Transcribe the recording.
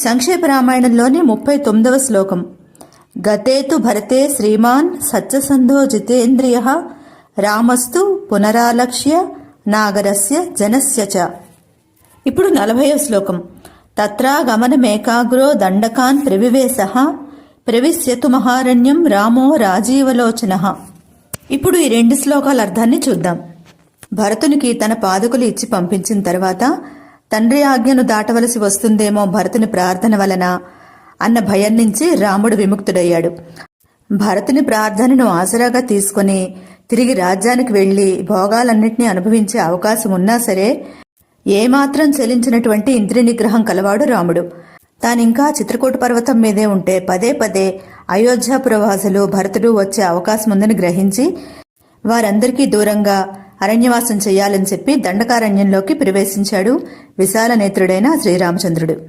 సంక్షేప రామాయణంలోని 39వ శ్లోకం. గతేతు భరతే శ్రీమాన్ సత్యసంధో జితేంద్రియ రామస్తు పునరాలక్ష్య నాగరస్య జనస్య చ. ఇప్పుడు 40వ శ్లోకం. తత్రాగమనమేకాగ్రో దండకాన్ ప్రవివేశః ప్రవిశ్యతు మహారణ్యం రామో రాజీవలోచనః. ఇప్పుడు ఈ 2 శ్లోకాల అర్థాన్ని చూద్దాం. భరతునికి తన పాదుకులు ఇచ్చి పంపించిన తర్వాత తండ్రి ఆజ్ఞను దాటవలసి వస్తుందేమో భరతుని ప్రార్థన వలన అన్న భయం నుంచి రాముడు విముక్తుడయ్యాడు. భరతుని ప్రార్థనను ఆసరాగా తీసుకుని తిరిగి రాజ్యానికి వెళ్లి భోగాలన్నింటినీ అనుభవించే అవకాశం ఉన్నా సరే ఏమాత్రం చెలించినటువంటి ఇంద్రియ నిగ్రహం కలవాడు రాముడు. తానింకా చిత్రకూట పర్వతం మీదే ఉంటే పదే పదే అయోధ్యాపురవాసులు భరతుడు వచ్చే అవకాశం ఉందని గ్రహించి వారందరికీ దూరంగా అరణ్యవాసం చేయాలని చెప్పి దండకారణ్యంలోకి ప్రవేశించాడు విశాల నేత్రుడైన శ్రీరామచంద్రుడు.